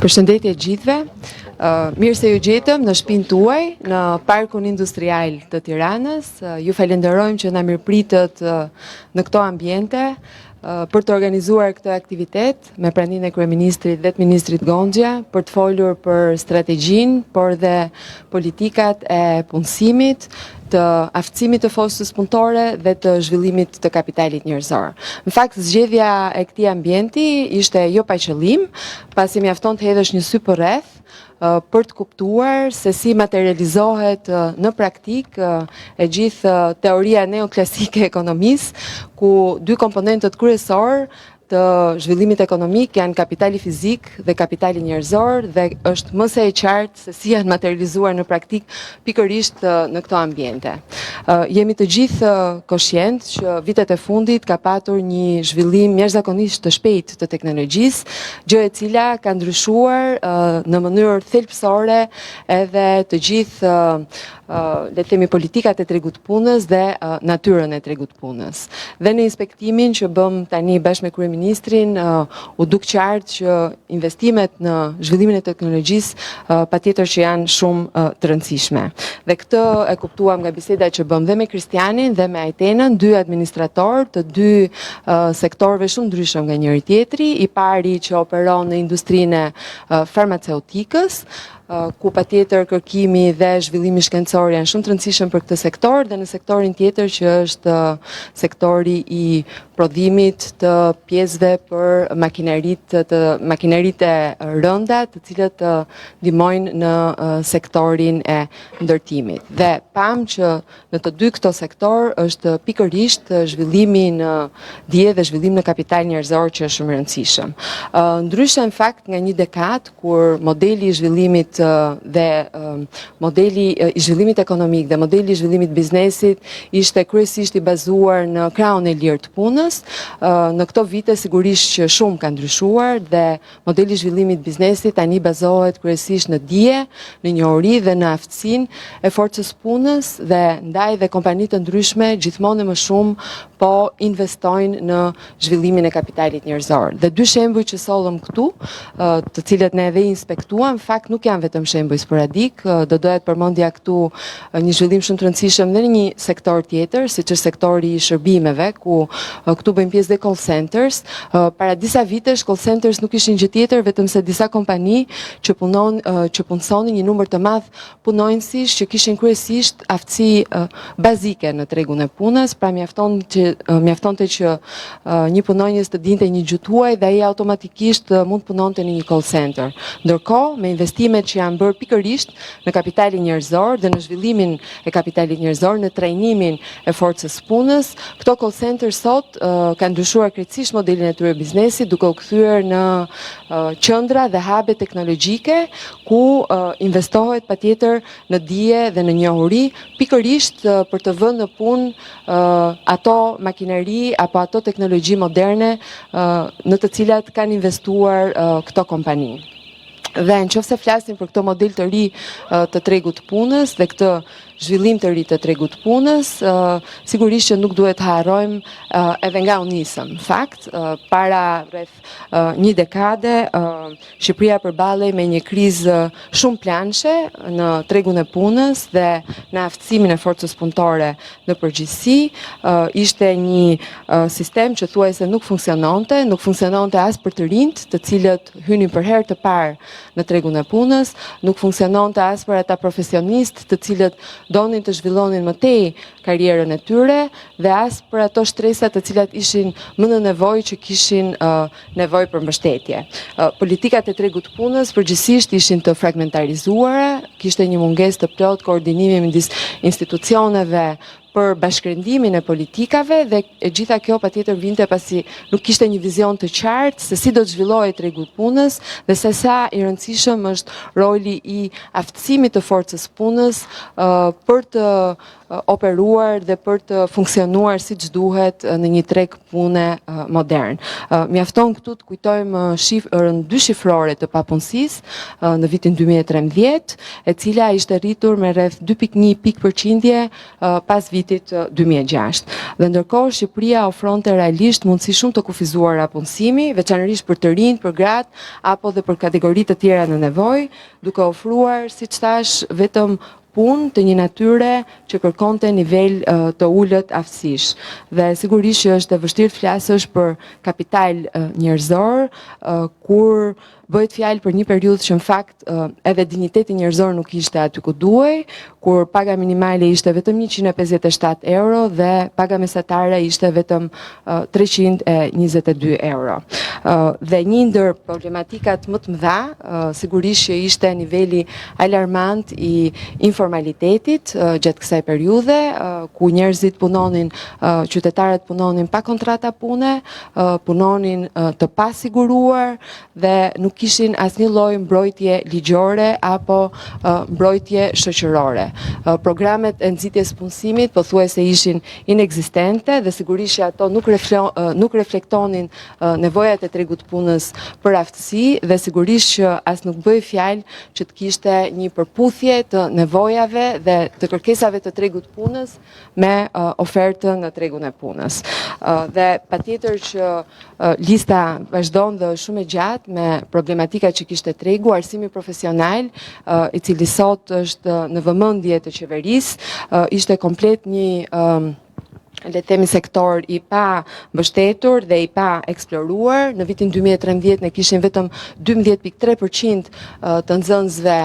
Përshëndetje gjithëve. Mirë se ju gjetëm në shtëpinë tuaj, në Parkun Industrial të Tiranës. Ju falenderojmë që na mirëpritët në këto ambiente për të organizuar këtë aktivitet me praninë e kryeministrit dhe të ministrit Gonxha për të folur për strategjinë, por dhe politikat e punësimit, të aftësimit të forcës punëtore dhe të zhvillimit të kapitalit njerëzor. Në fakt, zgjedhja e këtij ambienti ishte jo pa qëllim, pasi mjafton të hedhësh një sy përreth për të kuptuar se si materializohet në praktik e gjithë teoria neoklasike e ekonomisë, ku dy komponentët kryesor të zhvillimit ekonomik janë kapitali fizik dhe kapitali njerëzor, dhe është më se e qartë se si janë materializuar në praktik pikërisht në këto ambiente. Jemi të gjithë koshient që vitet e fundit ka patur një zhvillim jashtëzakonisht të shpejtë të teknologjisë, gjë e cila ka ndryshuar në mënyrë thelbësore edhe të gjithë le të themi politikat e tregut punës dhe natyrën e tregut punës. Dhe në inspektimin që bëm tani bashkë me kryeministrin, u duk qartë që investimet në zhvillimin e teknologjisë patjetër që janë shumë të rëndësishme. Dhe këtë e kuptuam nga biseda që bëm dhe me Kristianin dhe me Ajtenën, dy administratorë të dy sektorëve shumë ndryshëm nga njëri tjetri, i pari që operon në industrinë e farmaceutikës, ku patjetër kërkimi dhe zhvillimi shkencor janë shumë të rëndësishëm për këtë sektor, dhe në sektorin tjetër që është sektori i prodhimit të pjesëve për makineritë e rënda, të cilët ndihmojnë në sektorin e ndërtimit. Dhe pam që në të dy këto sektor është pikërisht zhvillimi në dije dhe zhvillim në kapital njerëzor që është shumë i rëndësishëm. Ndryshe në fakt nga një dekadë kur modeli i zhvillimit dhe modeli i zhvillimit ekonomik dhe modeli i zhvillimit biznesit ishte kryesisht i bazuar në krahun e lirë të punës. Në këto vite sigurisht që shumë ka ndryshuar dhe modeli i zhvillimit biznesit tani bazohet kryesisht në dije, në njohuri dhe në aftësinë e forcës punës, dhe ndaj dhe kompani të ndryshme gjithmonë më shumë po investojnë në zhvillimin e kapitalit njerëzor. Dhe dy shembuj që sollëm këtu, të cilët ne edhe inspektuam, në fakt nuk janë vetëm shembuj sporadik, do dohet përmendja këtu një zhvillim shumë të rëndësishëm në një sektor tjetër, siç është sektori i shërbimeve, ku këtu bëjmë pjesë dhe call centers. Para disa vitesh call centers nuk ishin gjë tjetër vetëm se disa kompani që punësonin një numër të madh punonjësish që kishin kryesisht aftësi bazike në tregun e punës, pra mjaftonte që një punonjës të dinte një gjuhë huaj dhe ai automatikisht mund punonte në një call center. Ndërkohë, me investimet që janë bërë pikërisht në kapitalin njerëzor dhe në zhvillimin e kapitalit njerëzor, në trajnimin e forcës punës, këto call center sot kanë ndryshuar krejtësisht modelin e tyre biznesi, duke u kthyer në qendra dhe habe teknologjike ku investohet patjetër në dije dhe në njohuri, pikërisht për të vënë në punë ato makineri apo ato teknologji moderne në të cilat kanë investuar këto kompani. Dhe nëse flasim për këtë model të ri të tregut punës dhe këtë zhvillim të ri të tregut punës, sigurisht që nuk duhet të harrojmë edhe nga u nisëm. Në fakt, para rreth një dekade, Shqipëria përballej me një krizë shumë planshe në tregun e punës dhe në aftësimin e forcës punëtore në përgjithësi. Ishte një sistem që thuajse nuk funksiononte as për të rinjt, të cilët hynin për herë të parë në tregun e punës, nuk funksiononte as për ata profesionistë të cilët donin të zhvillonin më tej karrierën e tyre, dhe as për ato shtresat të cilat ishin më në nevojë që kishin nevojë për mbështetje. Politikat e tregut punës përgjithsisht ishin të fragmentarizuara, kishte një mungesë të plotë koordinimi midis institucioneve për bashkërendimin e politikave, dhe e gjitha kjo patjetër vinte pasi nuk kishte një vizion të qartë se si do të zhvillohej tregu i punës dhe se sa i rëndësishëm është roli i aftësimit të forcës punës për të operuar dhe për të funksionuar siç duhet në një treg pune modern. Mjafton këtu të kujtojmë shifrën 2 shifrore të papunësisë në vitin 2013, e cila ishte rritur me rreth 2.1 pikë pas vitit 2006. Dhe ndërkohë Shqipëria ofronte realisht mundësi shumë të kufizuara punësimi, veçanërisht për të rinj, për gratë apo dhe për kategoritë të tjera në nevojë, duke ofruar, siç thash, vetëm punë të një natyre që kërkonte nivel të ulët aftësish. Dhe sigurisht që është e vështirë të flasësh për kapital njerëzor, kur bëhet fjalë për një periudhë që në fakt edhe digniteti njerëzor nuk ishte aty ku duhej, kur paga minimale ishte vetëm 157 euro dhe paga mesatare ishte vetëm 322 euro. Dhe një ndër problematikat më të mëdha, sigurisht që ishte niveli alarmant I informalitetit gjatë kësaj periudhe, ku njerëzit punonin, qytetarët punonin pa kontrata pune, punonin të pasiguruar dhe nuk kishin asnjë lloj mbrojtje ligjore apo mbrojtje shoqërore. Programet e nxitjes punësimit pothuajse ishin inekzistente dhe sigurisht që ato nuk reflektonin nevojat e tregut punës për aftësi dhe sigurisht që as nuk bëj fjalë që të kishte një përputhje të nevojave dhe të kërkesave të tregut punës me ofertën në tregun e punës. Dhe patjetër që lista vazhdon dhe është shumë e gjatë me problematika që kishte tregu, arsimi profesional, I cili sot është në vëmendje të qeverisë, ishte komplet një le të themi sektor I pa mbështetur dhe I pa eksploruar. Në vitin 2013 ne kishim vetëm 12.3% të nxënësve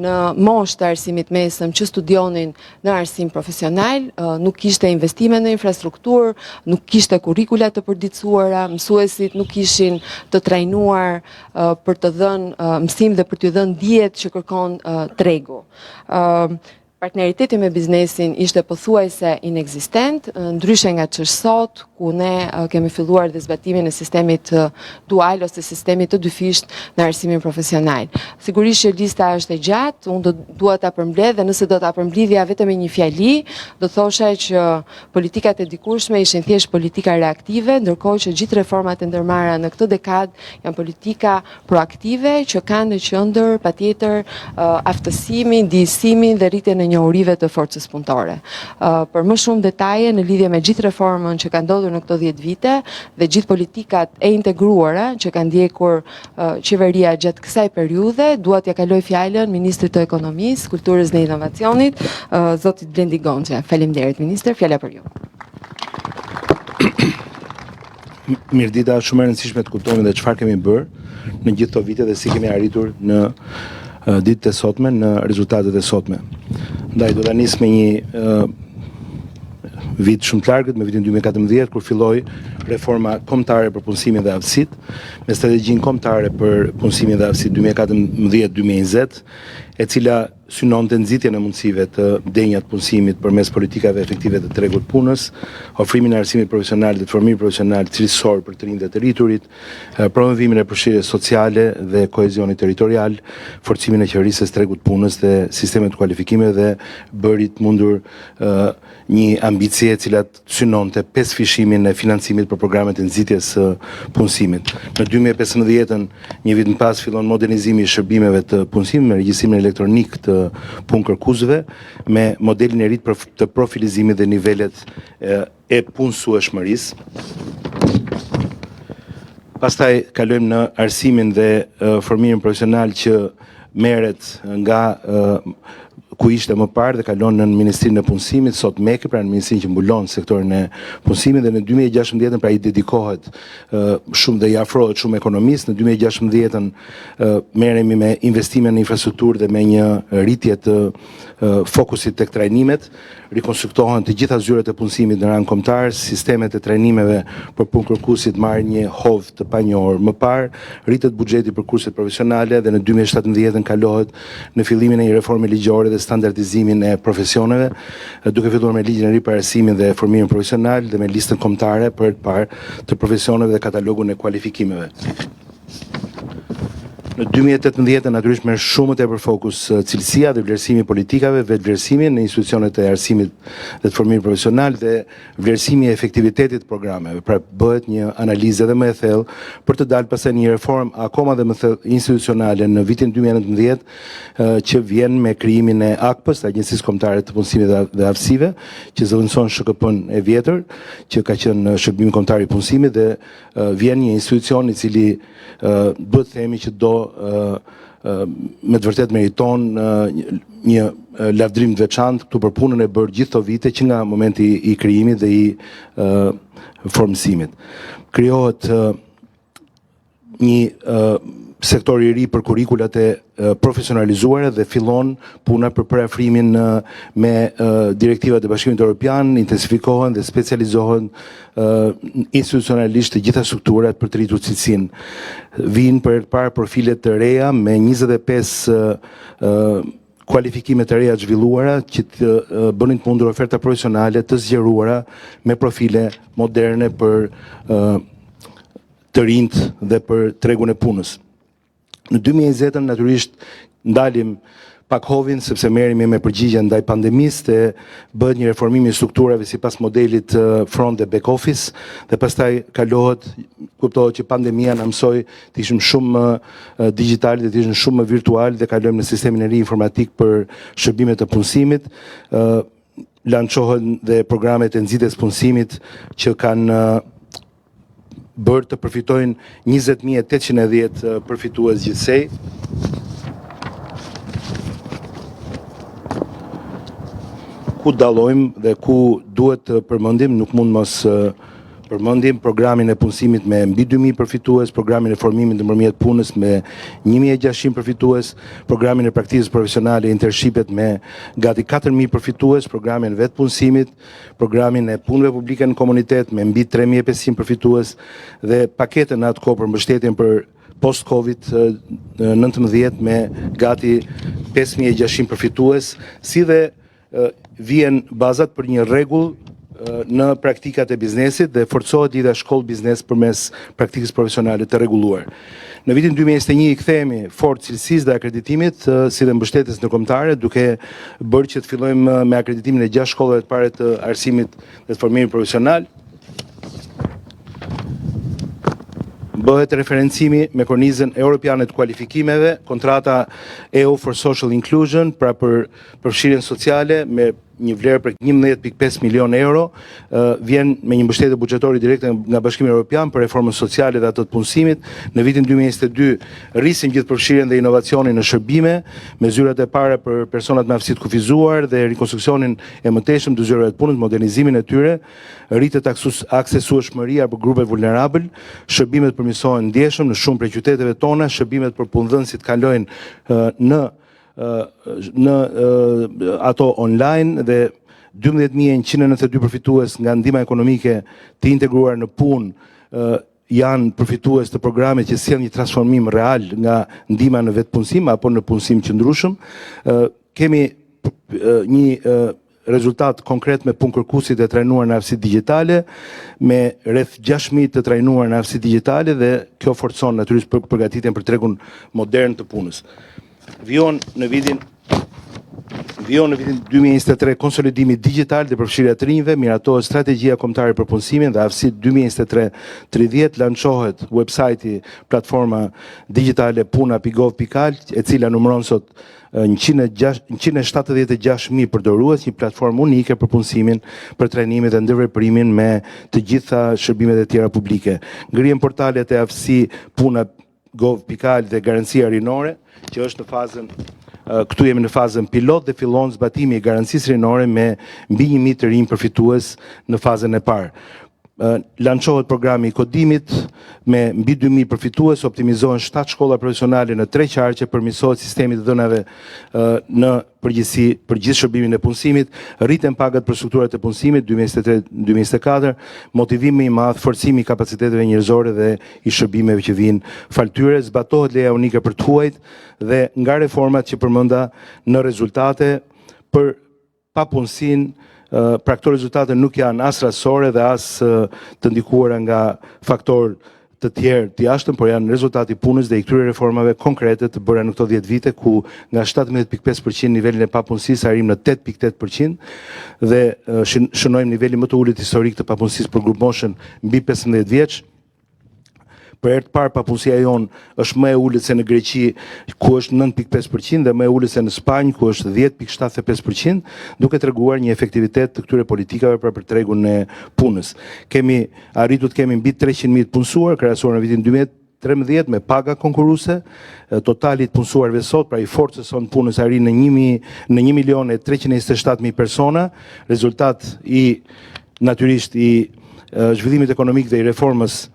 në moshë të arsimit mesëm që studionin në arsim profesional, nuk kishte investime në infrastrukturë, nuk kishte kurrikula të përditësuara, mësuesit nuk ishin të trajnuar për të dhënë mësim dhe për t'u dhënë dijet që kërkon tregu. Partneriteti me biznesin ishte pothuajse inekzistent, ndryshe nga ç'është sot, ku ne kemi filluar dhe zbatimin e sistemit dual ose sistemit të dyfisht në arsimin profesional. Sigurisht që lista është e gjatë, unë dua ta përmbledh dhe nëse do ta përmblidhja vetëm me një fjali, do thosha që politikat e dikurshme ishin thjesht politika reaktive, ndërkohë që gjithë reformat e ndërmarra në këtë dekadë janë politika proaktive që kanë në qendër patjetër aftësimin, dijësimin dhe rritjen e njohurive të forcës punëtore. Për më shumë detaje në lidhje me gjithë reformën që ka ndodhur në këto 10 vite dhe gjithë politikat e integruara që kanë ndjekur qeveria gjatë kësaj periudhe, dua t'ja kaloj fjalën Ministrit të Ekonomisë, Kulturës dhe Inovacionit, zotit Blendi Gonxha. Faleminderit ministër, fjala për ju. Mirdita, shumë e rëndësishme të kuptonin dhe çfarë kemi bërë në gjithë këto vite dhe si kemi arritur në ditët e sotme, në rezultatet e sotme. Ndaj do ta nis me një vit shumë të largët, me vitin 2014, kur filloi reforma kombëtare për punësimin dhe aftësitë, me strategjinë kombëtare për punësimin dhe aftësitë 2014-2020, e cila synonte nxitjen e mundësive të denja të punësimit përmes politikave efektive të tregut punës, ofrimin e arsimit profesional dhe të formimit profesional cilësor për të rinjtë dhe të rriturit, promovimin e përfshirjes sociale dhe kohezionit territorial, forcimin e qeverisë së tregut punës dhe sistemet të kualifikimeve dhe bërit mundur një ambicie e cila synonte pesëfishimin e financimit për programet e nxitjes së punësimit. Në 2015, një vit më pas, fillon modernizimi I shërbimeve të punësimit me regjistrimin elektronik të punë-kërkuesve me modelin e ri të profilizimit dhe nivelet e punësueshmërisë. Pastaj kalojmë në arsimin dhe formimin profesional që merret nga ku ishte më parë dhe kalon në Ministrinë e Punësimit, sot MEK, pra në Ministrinë që mbulon sektorin e punësimit, dhe në 2016 pra I dedikohet shumë dhe I afrohet shumë ekonomisë. Në 2016 merremi me investime në infrastrukturë dhe me një rritje të fokusit tek trajnimet, rikonstruktohen të gjitha zyret e punësimit në rang kombëtar, sistemet e trajnimeve për punë-kërkuesit marrin një hovë të panjohur. Më parë, rritet buxheti për kurset profesionale dhe në 2017 kalohet në fillimin e një reforme ligjore dhe standardizimin e profesioneve, duke filluar me ligjin e ri për arsimin dhe formimin profesional dhe me listën kombëtare për të parë të profesioneve dhe katalogun e kualifikimeve. Në 2018 natyrisht merr shumë tepër fokus cilësia dhe vlerësimi i politikave, vetvlerësimi në institucionet e arsimit dhe të formimit profesional dhe vlerësimi i efektivitetit të programeve. Pra bëhet një analizë edhe më e thellë për të dalë pastaj një reformë akoma dhe më thellë institucionale në vitin 2019 që vjen me krijimin e AKP-s, Agjencisë Kombëtare të Punësimit dhe Aftësive, që zëvendëson SHKP-n e vjetër, që ka qenë Shërbimi Kombëtar i Punësimit dhe vjen një institucion i cili duhet të themi që do me të vërtet meriton një lavdrim të veçantë këtu për punën e bërë gjithë këto vite që nga momenti i krijimit dhe i formësimit. Krijohet një sektor i ri për kurrikulat e profesionalizuara dhe fillon puna për parafrimin me direktivat e Bashkimit Evropian, intensifikohen dhe specializohen institucionalisht të gjitha strukturat për të rritur cilësinë. Vinë për parë profilet të reja me 25 kualifikime të reja zhvilluara që të bënin të mundur oferta profesionale të zgjeruara me profile moderne për të rinjt dhe për tregun e punës. Në 2020 natyrisht ndalim pak hovin sepse merremi me përgjigje ndaj pandemisë dhe bëhet një reformim i strukturave sipas modelit front dhe back office dhe pastaj kalohet, kuptohet që pandemia na mësoi të ishim shumë digital dhe të ishim shumë virtual dhe kalojmë në sistemin e ri informatik për shërbimet e punësimit. Lançohen dhe programet e nxitjes punësimit që kanë bërë të përfitojnë 20.810 përfitues gjithsej. Ku dallojmë dhe ku duhet të përmendim, nuk mund mos përmendim programin e punësimit me mbi 2000 përfitues, programin e formimit ndërmjet punës me 1600 përfitues, programin e praktikës profesionale internshipet me gati 4000 përfitues, programin e vetpunësimit, programin e punëve publike në komunitet me mbi 3500 përfitues dhe paketën në atë kohë për mbështetjen për post-Covid-19 me gati 5600 përfitues, si dhe vjen bazat për një rregull në praktikat e biznesit dhe forcohet lidhja shkollë biznes përmes praktikës profesionale të rregulluar. Në vitin 2021 i kthehemi fort cilësisë dhe akreditimit si dhe mbështetjes ndërkombëtare, duke bërë që të fillojmë me akreditimin e 6 shkollave të para të arsimit dhe të formimit profesional. Bëhet referencimi me kornizën europiane të kualifikimeve, kontrata EU for Social Inclusion, pra për përfshirjen sociale me një vlerë për 11.5 milion euro, vjen me një mbështetje buxhetore direkte nga Bashkimi Evropian për reformën sociale dhe ato të punësimit. Në vitin 2022 rrisim gjithë përfshirjen dhe inovacionin në shërbime, me zyrat e para për personat me aftësi të kufizuar dhe rikonstruksionin e mëtejshëm të zyrave të punës, modernizimin e tyre, rritet aksesueshmëria për grupe vulnerabël, shërbimet përmirësohen ndjeshëm në shumë prej qyteteve tona, shërbimet për punëdhënësit kalojnë në ato online dhe 12.192 përfitues nga ndihma ekonomike të integruar në punë janë përfitues të programit që sjell një transformim real nga ndihma në vetpunësim apo në punësim qëndrueshëm. Kemi një rezultat konkret me punëkërkuesit e trajnuar në aftësi digjitale, me rreth 6.000 të trajnuar në aftësi digjitale dhe kjo forcon natyrisht përgatitjen për tregun modern të punës. Vion në vitin 2023 konsolidimi digital dhe përfshirja të rinjve, miratohet strategjia kombëtare për punësimin dhe aftësi 2023-30, lançohet websajti platforma digjitale puna.gov.al, e cila numëron sot 176.000 përdorues, një platformë unike për punësimin, për trajnimin dhe ndërveprimin me të gjitha shërbimet e tjera publike. Ngrihen portalet e aftësi puna.gov.al dhe garancia rinore, që është në fazën këtu jemi në fazën pilot dhe fillon zbatimi i garancisë rinore me mbi 1000 të rinj përfitues në fazën e parë. Lançohet programi i kodimit me mbi 2000 përfitues, optimizohen 7 shkolla profesionale në 3 qarqe, përmirësohet sistemi të dhënave në përgjithësi për gjithë shërbimin e punësimit, rriten pagat për strukturat e punësimit 2023-2024, motivim më i madh, forcimi i kapaciteteve njerëzore dhe i shërbimeve që vijnë faltyre, zbatohet leja unike për të huajt dhe nga reformat që përmenda në rezultate për papunësinë. Pra këto rezultate nuk janë as rastësore dhe as të ndikuara nga faktor të tjerë të jashtëm, por janë rezultati punës dhe i këtyre reformave konkrete të bëra në këto 10 vite, ku nga 17.5% nivelin e papunësisë arrim në 8.8% dhe shënojmë nivelin më të ulët historik të papunësisë për grup moshën mbi 15 vjeç. Për herë të parë papunësia jonë është më e ulët se në Greqi, ku është 9.5% dhe më e ulët se në Spanjë, ku është 10.75%, duke treguar një efektivitet të këtyre politikave për tregun e punës. Kemi arritur të kemi mbi 300.000 të punësuar, krahasuar në vitin 2013 me paga konkurruese, totali të punësuarve sot, pra i forcës son punës arrin në 1.327.000 persona, rezultat i natyrisht i zhvillimit ekonomik dhe i reformës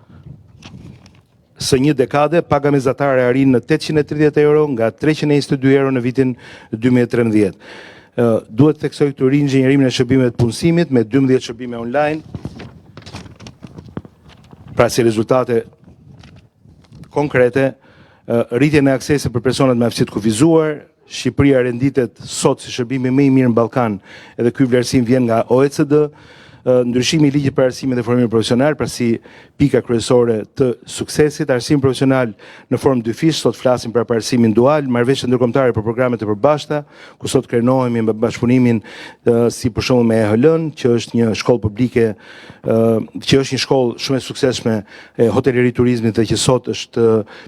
së një dekade. Paga mesatare arrin në 830 euro nga 322 euro në vitin 2013. Duhet të theksoj këtu rinxhenjerimin e shërbimeve të punësimit me 12 shërbime online. Pra si rezultate konkrete, rritjen e aksesit për personat me aftësi të kufizuar, Shqipëria renditet sot si shërbimi më i mirë në Ballkan, edhe ky vlerësim vjen nga OECD. Ndryshimi i ligjit për arsimin dhe formimin profesional, pra si pika kryesore të suksesit, arsimi profesional në formë dyfish, sot flasim për arsimin dual, marrëveshje ndërkombëtare për programet e përbashkëta, ku sot krenohemi me bashkëpunimin si për shembull me EHL-n, që është një shkollë publike, që është një shkollë shumë e suksesshme e hotelëri turizmit dhe që sot është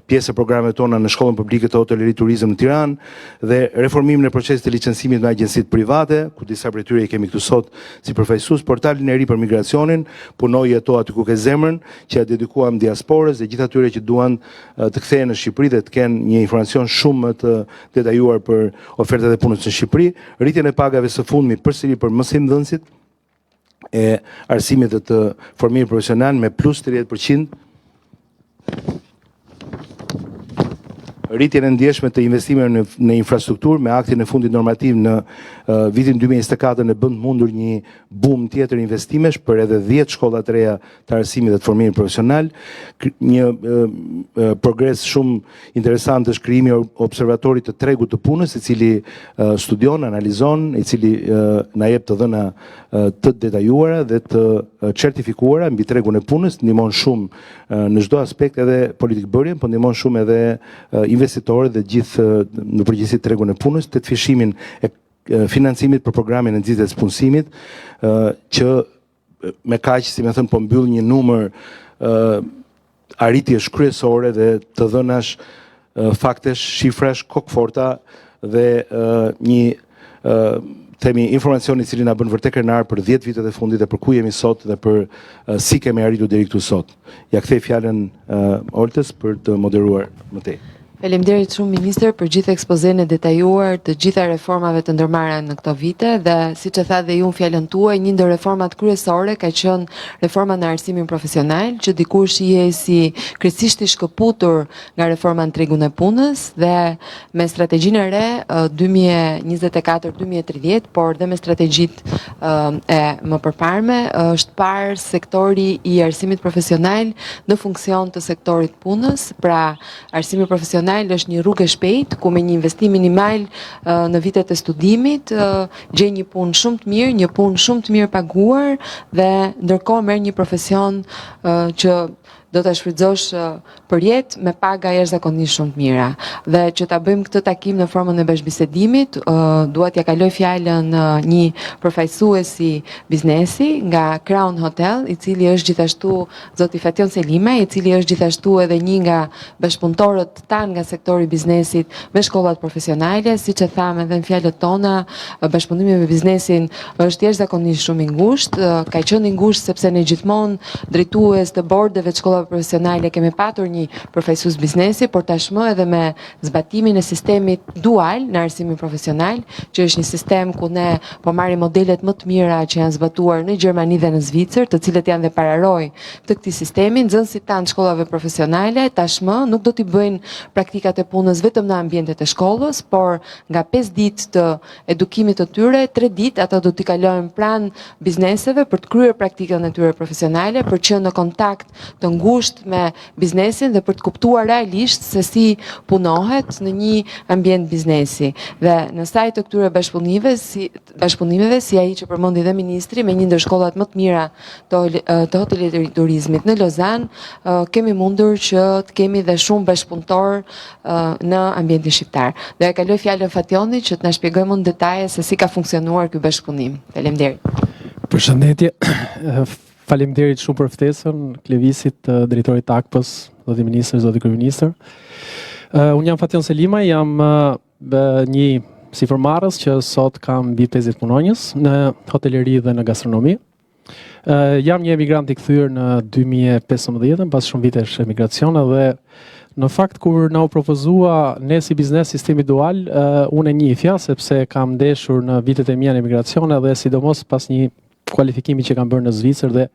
pjesë e programeve tona në shkollën publike të hotelëri turizëm në Tiranë, dhe reformimin e procesit të licencimit me agjencitë private, ku disa prej tyre i kemi këtu sot si përfaqësues, portalin e ri për migracionin, punoj jeto aty ku ke zemrën, që ja dedikuam diasporës dhe gjithë atyre që duan të kthehen në Shqipëri dhe të kenë një informacion shumë të detajuar për ofertat e punës në Shqipëri, rritjen e pagave së fundmi përsëri për mësimdhënësit e arsimit dhe të formimit profesional me plus 30%, rritjen e ndjeshme të investimeve në infrastrukturë me aktin e fundit normativ në vitin 2024 në bënd mundur një boom tjetër investimesh për edhe 10 shkolla të reja të arsimit dhe të formimit profesional. Një progres shumë interesant është krijimi i observatorit të tregut të punës, i cili studion, analizon, i cili na jep të dhëna të detajuara dhe të certifikuara mbi tregun e punës, ndihmon shumë në çdo aspekt, edhe politikbërjen, por ndihmon shumë edhe investitorët dhe gjithë në përgjithësi tregun e punës, të fishimin e financimit për programin e nxitjes së punësimit, që me kaq, si më thënë, po mbyll një numër arritjesh kryesore dhe të dhënash faktesh, shifrash kokforta dhe një themi informacioni i cili na bën vërtet krenar për 10 vitet e fundit dhe për ku jemi sot dhe për si kemi arritur deri këtu sot. Ja kthej fjalën Oltës për të moderuar më tej. Faleminderit shumë ministër për gjithë ekspozenë e detajuar të gjitha reformave të ndërmarra në këto vite dhe siç e tha dhe ju në fjalën tuaj, një ndër reformat kryesore ka qenë reforma në arsimin profesional, që dikur shihej si krejtësisht i shkëputur nga reforma në tregun e punës dhe me strategjinë e re 2024-2030, por dhe me strategjitë e më përparme, është parë sektori i arsimit profesional në funksion të sektorit punës, pra arsimi profesional është një rrugë e shpejtë ku me një investim minimal në vitet e studimit gjej një punë shumë të mirë, një punë shumë të mirë paguar dhe ndërkohë merr një profesion që do ta shfrytëzosh për jetë me paga jashtëzakonisht shumë të mira. Dhe që ta bëjmë këtë takim në formën e bashkëbisedimit, dua t'ja kaloj fjalën një përfaqësuesi biznesi nga Crown Hotel, i cili është gjithashtu zoti Fation Selime, i cili është gjithashtu edhe një nga bashkëpunëtorët tanë nga sektori i biznesit me shkollat profesionale. Siç e tham edhe në fjalët tona, bashkëpunimi me biznesin është jashtëzakonisht shumë i ngushtë, ka qenë i ngushtë sepse ne gjithmonë drejtues të bordeve të profesionale kemi patur një përfaqësues biznesi, por tashmë edhe me zbatimin e sistemit dual në arsimin profesional, që është një sistem ku ne po marrim modelet më të mira që janë zbatuar në Gjermani dhe në Zvicër, të cilët janë dhe pararoj të këtij sistemi. Nxënësit tanë shkollave profesionale tashmë nuk do t'i bëjnë praktikat e punës vetëm në ambientet e shkollës, por nga 5 ditë të edukimit të tyre, 3 ditë ata do t'i kalojnë pranë bizneseve për të kryer praktikën e tyre profesionale, për që në kontakt të ngushtë me biznesin dhe për të kuptuar realisht se si punohet në një ambient biznesi. Dhe në sajt të këtyre bashkëpunimeve, si ai që përmendi dhe ministri, me një ndër shkollat më të mira të hotelërisë turizmit në Lozan, kemi mundur që të kemi dhe shumë bashkëpunëtor në ambientin shqiptar. Dhe e kaloj fjalën Fationit që të na shpjegojë më në detaje se si ka funksionuar ky bashkëpunim. Faleminderit. Përshëndetje. Faleminderit shumë për ftesën, Klevisit, drejtorit AKP-s, zoti ministër, zoti kryeministër. Unë jam Fation Selima, jam një sipërmarrës që sot kam mbi 50 punonjës në hoteleri dhe në gastronomi. Jam një emigrant i kthyer në 2015, pas shumë vitesh emigracione dhe në fakt kur na u propozua ne si biznes sistemi dual, unë e njihja sepse kam ndeshur në vitet e mia në emigracione dhe sidomos pas një kualifikimi që kam bërë në Zvicër dhe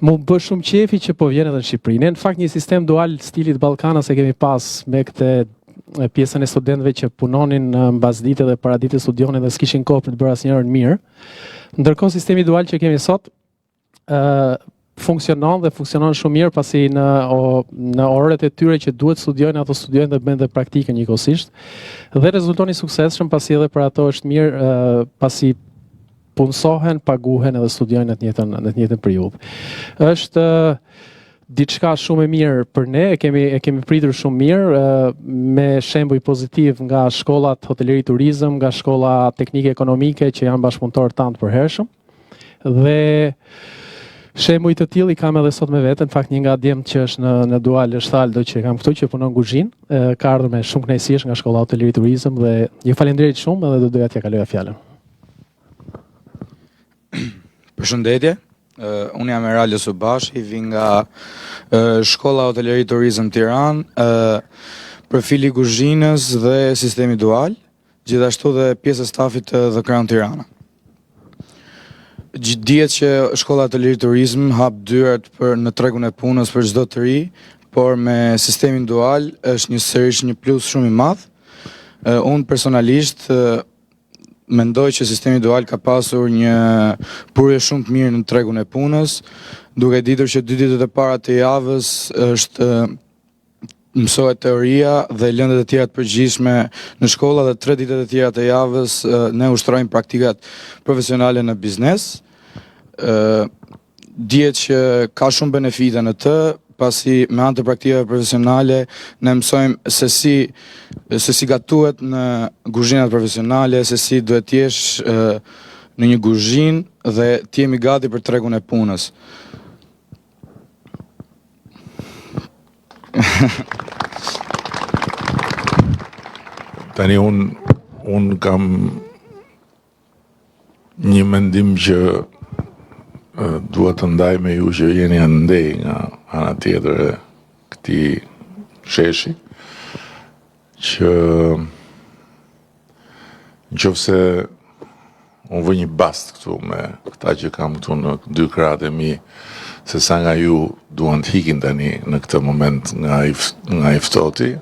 mu bë shumë qefi që po vjen edhe në Shqipëri. Ne në fakt një sistem dual stilit Ballkanas e kemi pas me këtë pjesën e studentëve që punonin mbasdite dhe paradite studionin dhe s'kishin kohë për të bërë asnjërin mirë. Ndërkohë sistemi dual që kemi sot funksionon dhe funksionon shumë mirë pasi në orët e tyre që duhet studiojnë, ato studiojnë dhe bëjnë dhe praktikën njëkohësisht dhe rezulton i suksesshëm pasi edhe për ato është mirë pasi punësohen, paguhen edhe studiojnë në të njëjtën periudhë. Është diçka shumë e mirë për ne, e kemi pritur shumë mirë me shembuj pozitiv nga shkollat hoteleri turizëm, nga shkolla teknike ekonomike që janë bashkëpunëtor tanë të përhershëm. Dhe shembuj të tillë i kam edhe sot me veten, në fakt një nga djemt që është në dual është Aldo që kam këtu që punon në kuzhinë, ka ardhur me shumë kënaqësi nga shkolla hoteleri turizëm dhe ju falenderoj shumë dhe do doja t'ja kaloja fjalën. Përshëndetje. Unë jam Eraljo Subashi, vi nga Shkolla Hoteleri Turizëm Tiranë, profili kuzhinës dhe sistemi dual, gjithashtu dhe pjesë e stafit të The Crown Tirana. Dihet që Shkolla Hoteleri Turizëm hap dyert në tregun e punës për çdo të ri, por me sistemin dual është një plus shumë i madh. Unë personalisht mendoj që sistemi dual ka pasur një purje shumë të mirë në tregun e punës, duke ditur që 2 ditët e para të javës është mësohet teoria dhe lëndet e tjera të përgjithshme në shkolla dhe 3 ditët e tjera të javës ne ushtrojmë praktikat profesionale në biznes. Dihet që ka shumë benefite në të, pasi me anë të praktikave profesionale ne mësojmë se si gatuhet në kuzhinat profesionale, se si duhet t'jesh në një kuzhinë dhe t'jemi gati për tregun e punës. Tani unë kam një mendim që duhet të ndaj me ju që jeni andej nga ana tjetër e këtij sheshi, që nëse unë vë një bast këtu me këta që kam këtu në 2 krahët e mi, se sa nga ju duan të hikin tani në këtë moment nga i ftohti,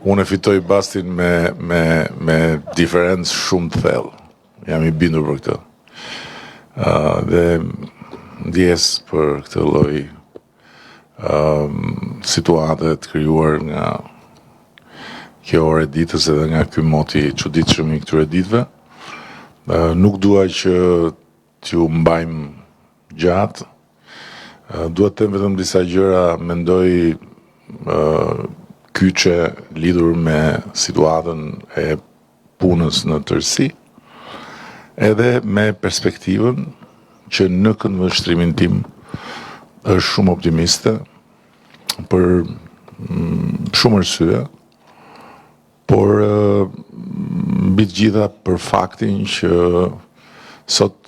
unë e fitoj bastin me diferencë shumë të thellë. Jam i bindur për këtë. Dhe ndjes për këtë lloj situate të krijuar nga kjo orë e ditës edhe nga ky moti i çuditshëm i këtyre ditëve. Nuk dua që t'ju mbajmë gjatë. Dua të them vetëm disa gjëra, mendoj kyçe lidhur me situatën e punës në tërësi, edhe me perspektivën që në këndvështrimin tim është shumë optimiste për shumë arsye, por mbi të gjitha për faktin që sot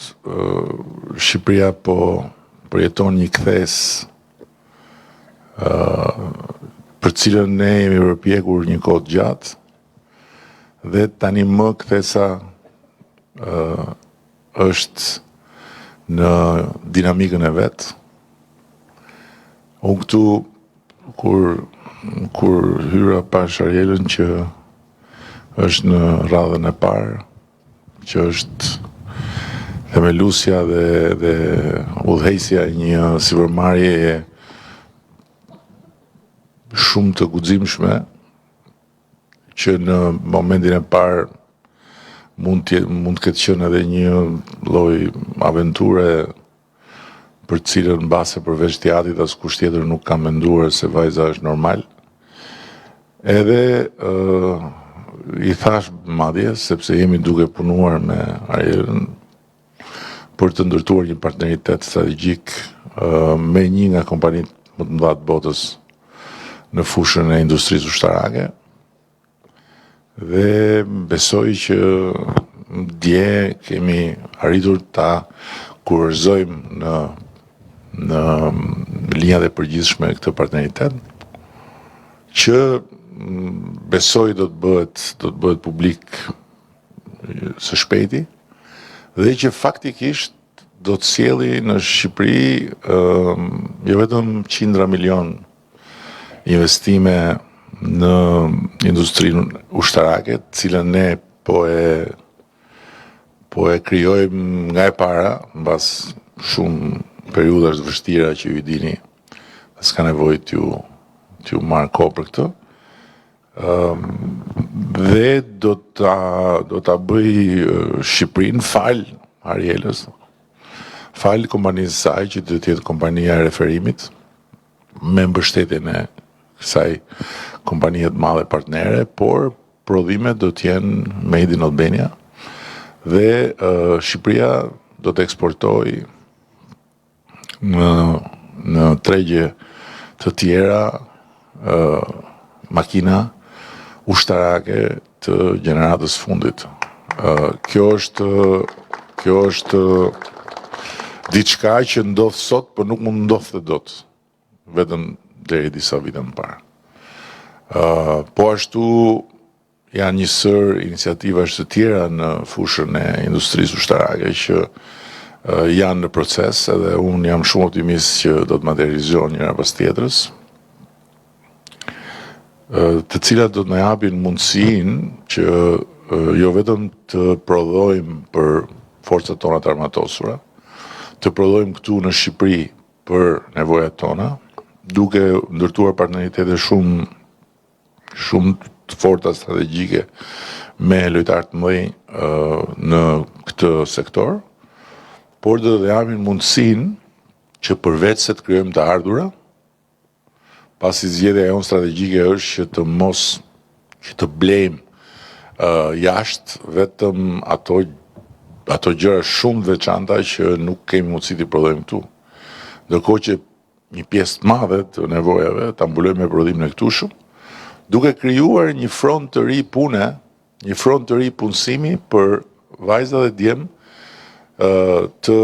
Shqipëria po përjeton një kthes për cilën ne jemi përpjekur një kohë gjatë dhe tani më kthesa është në dinamikën e vet. Unë këtu kur hyra pash Arielën që është në radhën e parë, që është themelusja dhe udhëheqësja e një sipërmarrjeje shumë të guximshme që në momentin e parë mund të ketë qenë edhe një lloj aventure për cilën mbase përveç teatrit askush tjetër nuk ka menduar se vajza është normal. Edhe i thash madje sepse jemi duke punuar me Arielën për të ndërtuar një partneritet strategjik me një nga kompanitë më të mëdha të botës në fushën e industrisë ushtarake. Dhe besoj që dje kemi arritur ta kurorëzojmë në linjat e përgjithshme këtë partneritet, që besoj do të bëhet publik së shpejti, dhe që faktikisht do të sjellë në Shqipëri jo vetëm qindra milion investime në industrinë ushtarake, cilën ne po e krijojmë nga e para, mbas shumë periudhash të vështira që ju dini, s'ka nevojë t'ju marr kohë për këtë. Dhe do ta bëj Shqipërinë fal Arielës, fal kompanisë saj që do të jetë kompania e referimit me mbështetjen e kësaj kompanie të madhe partnere, por prodhimet do të jenë made in Albania dhe Shqipëria do të eksportojë në tregje të tjera makina ushtarake të gjeneratës fundit. Kjo është diçka që ndodh sot, por nuk mund ndodhte dot, vetëm deri disa vite më parë. Po ashtu janë një sër iniciativash të tjera në fushën e industrisë ushtarake që janë në proces, edhe unë jam shumë optimist që do të materializohen njëra pas tjetrës, të cilat do të na japin mundësinë që jo vetëm të prodhojmë për forcat tona të armatosura, të prodhojmë këtu në Shqipëri për nevojat tona, duke ndërtuar partneritete shumë të forta strategjike me lojtarë të mëdhenj në këtë sektor, por do të japin mundësinë që përveç se të krijojmë të ardhura, pasi zgjedhja jonë strategjike është që të blejmë jashtë vetëm ato gjëra shumë të veçanta që nuk kemi mundësi të prodhojmë këtu. Ndërkohë që një pjesë të madhe të nevojave ta mbulojmë me prodhimin e këtushëm, duke krijuar një front të ri pune, një front të ri punësimi për vajza dhe djem të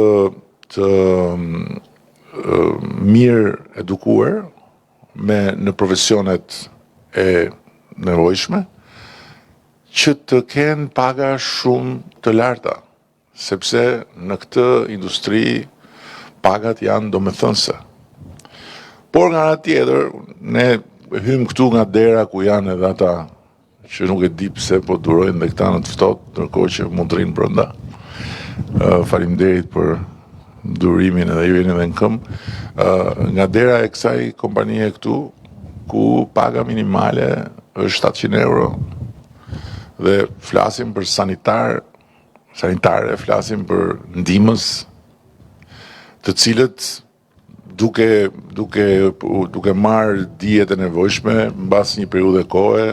mirë edukuar në profesionet e nevojshme, që të kenë paga shumë të larta, sepse në këtë industri pagat janë domethënëse. Por nga ana tjetër, ne hym këtu nga dera ku janë edhe ata që nuk e di pse po durojnë dhe këta në të ftohtë, ndërkohë që mund të rinë brenda. Faleminderit për durimin edhe ju jeni edhe në këmbë. Nga dera e kësaj kompanie këtu, ku paga minimale është 700 euro, dhe flasim për sanitare, flasim për ndihmës, të cilët duke marrë dijet e nevojshme mbas një periudhe kohe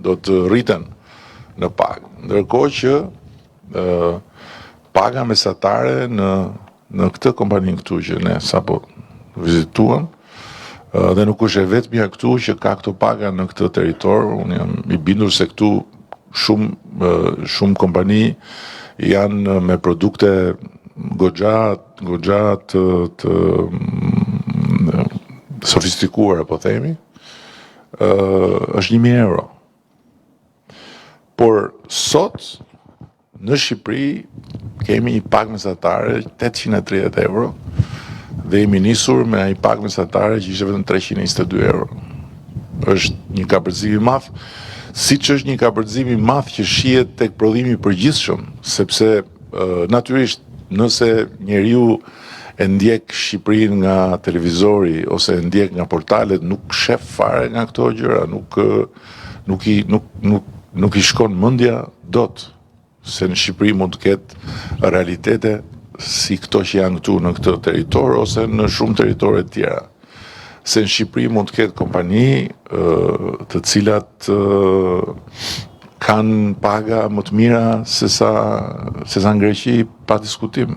do të rriten në pagë. Ndërkohë që paga mesatare në këtë kompani këtu që ne sapo vizituam, dhe nuk është e vetmja këtu që ka këto paga në këtë territor, unë jam i bindur se këtu shumë kompani janë me produkte goxha të sofistikuar, po themi, është 1.000 euro. Por sot në Shqipëri kemi një pagë mesatare 830 euro dhe jemi nisur me një pagë mesatare që ishte vetëm 322 euro. Është një kapërcim i madh, siç është një kapërcim i madh që shihet tek prodhimi i përgjithshëm, sepse natyrisht nëse njeriu e ndjek Shqipërinë nga televizori ose e ndjek nga portalet nuk shef fare nga këto gjëra, nuk i shkon mendja dot se në Shqipëri mund të ketë realitete si këto që janë këtu në këtë territor ose në shumë territore të tjera. Se në Shqipëri mund të ketë kompani të cilat kanë paga më të mira se sa në Greqi pa diskutim.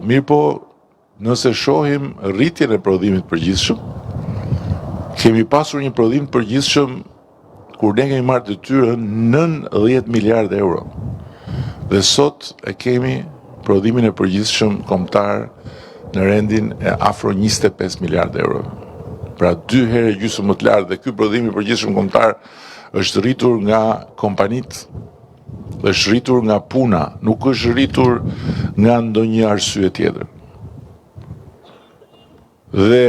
Mirë po, nëse shohim rritjen e prodhimit përgjithshëm, kemi pasur një prodhim përgjithshëm kur ne kemi marrë detyrën 90 miliardë euro. Dhe sot e kemi prodhimin e përgjithshëm kombëtar në rendin e afro 25 miliardë euro. Pra 2 herë gjysmë më të lartë dhe ky prodhim i përgjithshëm kombëtar është rritur nga kompanitë, është rritur nga puna, nuk është rritur nga ndonjë arsye tjetër. Dhe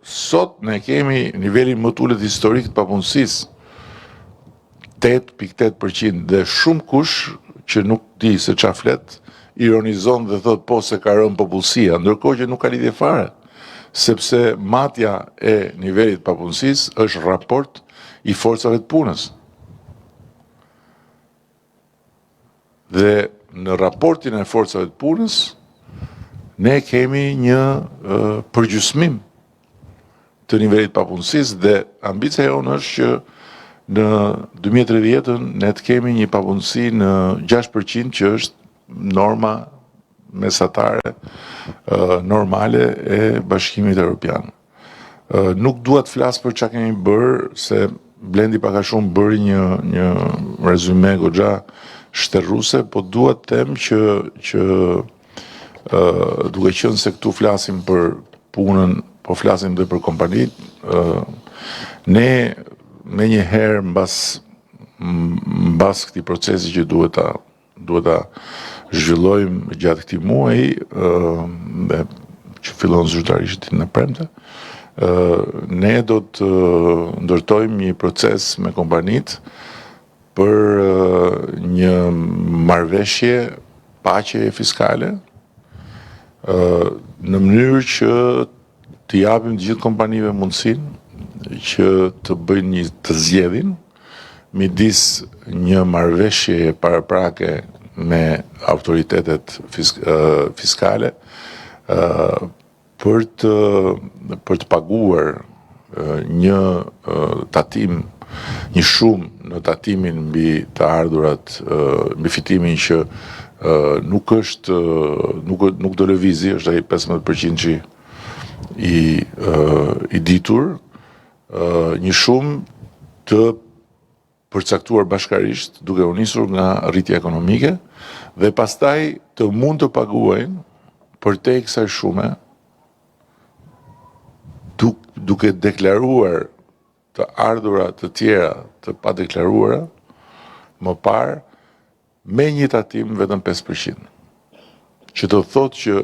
sot ne kemi nivelin më të ulët historik të papunësisë, 8.8% dhe shumë kush që nuk di se çfarë flet, ironizon dhe thot po se ka rënë popullsia, ndërkohë që nuk ka lidhje fare, sepse matja e nivelit të papunësisë është raport i forcave të punës. Dhe në raportin e forcave të punës, ne kemi një përgjysmim të nivelit të papunësisë dhe ambicia jonë është që në 2030 ne të kemi një papunësi në 6% që është norma mesatare normale e Bashkimit Evropian. Nuk dua të flas për çka kemi bërë, se Blendi pak a shumë bëri një rezume goxha shterruse, po dua të them që duke qenë se këtu flasim për punën, po flasim dhe për kompanitë, ne me një herë mbas këtij procesi që duhet ta zhvillojmë gjatë këtij muaji, dhe që fillon zyrtarisht në premte, ne do të ndërtojmë një proces me kompanitë për një marrëveshje paqeje fiskale, në mënyrë që të japim të gjithë kompanive mundësinë që të bëjnë të zgjedhin midis një marrëveshje paraprake me autoritetet fiskale për të paguar një tatim, një shumë në tatimin mbi të ardhurat, mbi fitimin që nuk do lëvizi, është ai 15% i ditur, një shumë të përcaktuar bashkarisht, duke u nisur nga rritja ekonomike, dhe pastaj të mund të paguajnë për te kësaj shume, duke deklaruar të ardhura të tjera të pa deklaruara, më parë, me një tatim vetëm 5%. Që të thotë që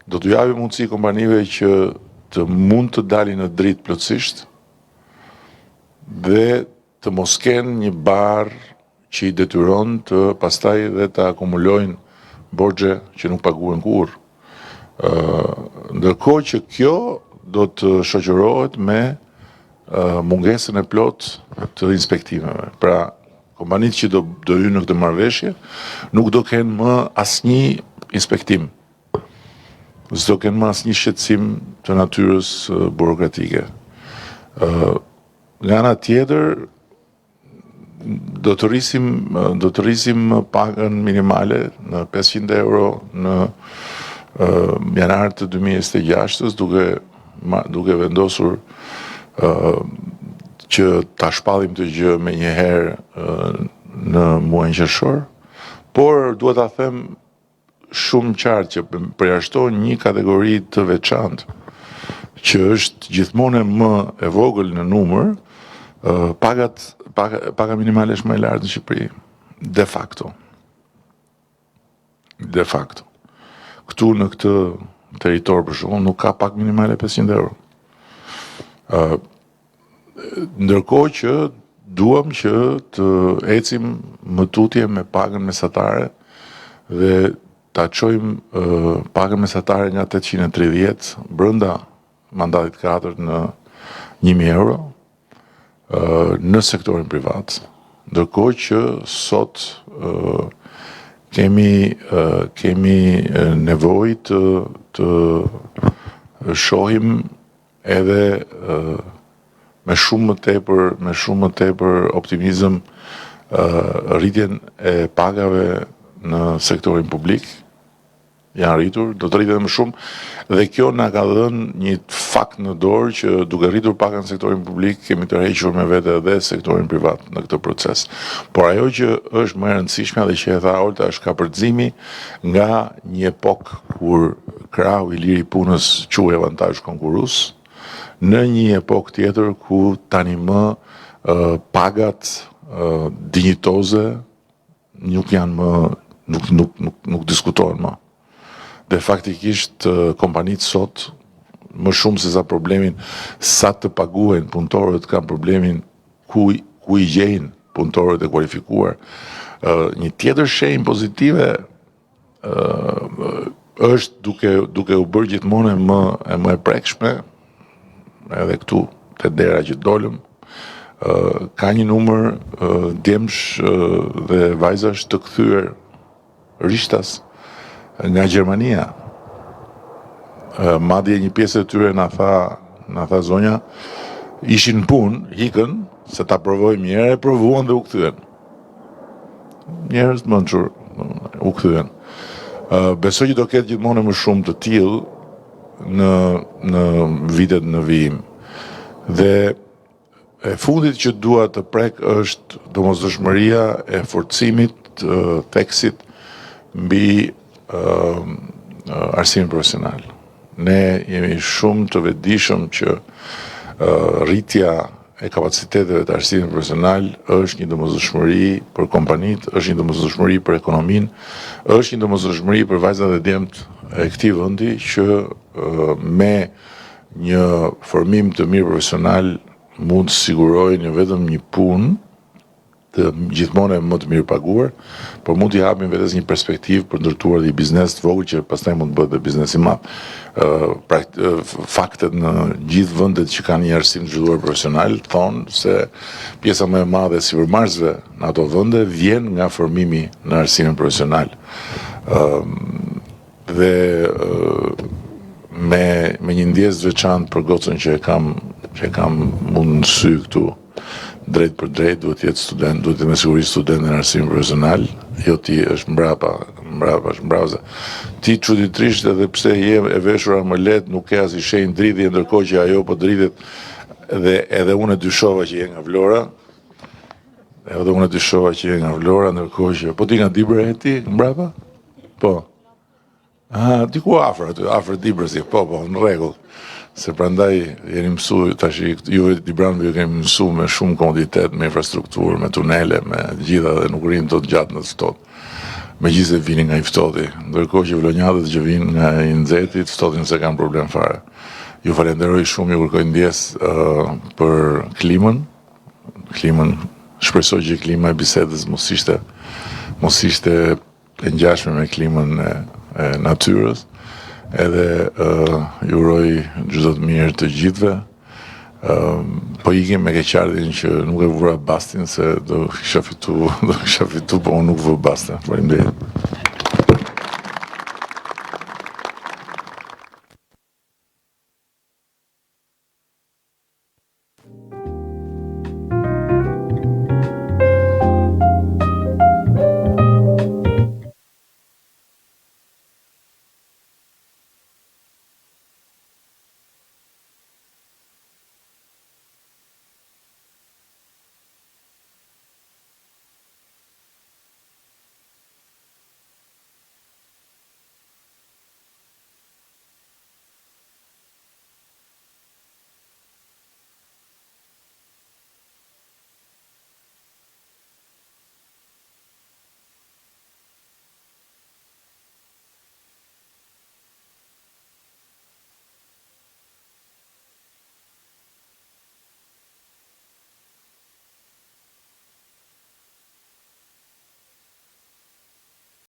do t'u japi mundësi kompanive që të mund të dalin në dritë plotësisht dhe të mos kenë një barë që i detyron të pastaj dhe të akumulojnë borxhe që nuk paguhen kurrë. Ndërkohë që kjo do të shoqërohet me mungesën e plotë të inspektimeve. Pra, kompanitë që do hyjnë në këtë marrëveshje nuk do kenë më asnjë inspektim. S'do kenë më asnjë shqetësim të natyrës burokratike. Nga ana tjetër, do të rrisim pagën minimale në 500 euro në janar të 2026, duke vendosur që ta shpallim të gjë me një herë në muajin qershor, por duhet ta them shumë qartë që përjashton një kategori të veçantë që është gjithmonë më e vogël në numër, paga minimale është më e lartë në Shqipëri, de facto. De facto. Këtu në këtë territor për shembull nuk ka pagë minimale 500 euro. Ndërkohë që duam që të ecim më tutje me pagën mesatare dhe ta çojmë pagën mesatare nga 830 brenda mandatit 4 në 1.000 euro në sektorin privat, ndërkohë që sot kemi nevojë të shohim edhe me shumë më tepër optimizëm rritjen e pagave në sektorin publik. Janë rritur, do të rritet më shumë, dhe kjo na ka dhënë një fakt në dorë që duke rritur paga në sektorin publik kemi tërhequr me vete edhe sektorin privat në këtë proces. Por ajo që është më e rëndësishme dhe që e tha Olta është kapërcimi nga një epokë kur krahu i lirë i punës quhej avantazh konkurrues në një epokë tjetër ku tani më pagat dinjitoze nuk janë më nuk diskutohen më. Dhe faktikisht kompanitë sot më shumë se sa problemin sa të paguhen punëtorët kanë problemin ku i gjejnë punëtorët e kualifikuar. Një tjetër shenjë pozitive është duke u bërë gjithmonë më e prekshme, edhe këtu te dera që dolëm, ka një numër djemsh dhe vajzash të kthyer rishtas nga Gjermania. Madje një pjesë e tyre na tha zonja, ishin në punë, hikën, se ta provojmë një herë, provuan dhe u kthyen. Njerëz të mençur u kthyen. Besoj që do ketë gjithmonë më shumë të tillë në vitet në vijim. Dhe e fundit që dua të prek është domosdoshmëria e forcimit theksit mbi arsimin profesional. Ne jemi shumë të vetëdijshëm që rritja e kapaciteteve të arsimit profesional është një domosdoshmëri për kompanitë, është një domosdoshmëri për ekonominë, është një domosdoshmëri për vajzat dhe djemt e këtij vendi që me një formim të mirë profesional mund të sigurojnë jo vetëm një punë të gjithmonë më të mirë paguar, por mund t'i japin vetes një perspektivë për ndërtuar dhe biznes të vogël që pastaj mund të bëhet dhe biznes i madh. Faktet në gjithë vendet që kanë një arsim të zhvilluar profesional thonë se pjesa më e madhe e sipërmarrësve në ato vende vjen nga formimi në arsimin profesional. Dhe me një ndjesë të veçantë për gocën që e kam mund në sy këtu, drejt për drejt, duhet jetë student, duhet jetë me siguri student në arsim profesional, jo ti është mbrapa. Ti çuditërisht edhe pse je e veshur më lehtë, nuk ke asnjë shenjë dridhje, ndërkohë që ajo po dridhet dhe edhe unë dyshova që je nga Vlora. Ndërkohë që po ti nga Dibre ti mbrapa? Po. Ti ku afër Dibrës, po, në rregull. Se prandaj jeni mësuar tash juve të Dibranëve ju kemi mësuar me shumë komoditet, me infrastrukturë, me tunele, me gjitha dhe nuk rrinë dot gjatë në ftohtë. Megjithëse vini nga i ftohti, ndërkohë që vlonjatët që vinë nga i nxehti, ftohtin se kanë problem fare. Ju falenderoj shumë, ju kërkoj ndjesë për klimën. Shpresoj që klima e bisedës mos ishte e ngjashme me klimën e natyrës. Edhe ju uroj çdo të mirë të gjithëve. Po ikim me keqardhjen që nuk e vura bastin se do kisha fitu, po unë nuk vë bastin. Faleminderit.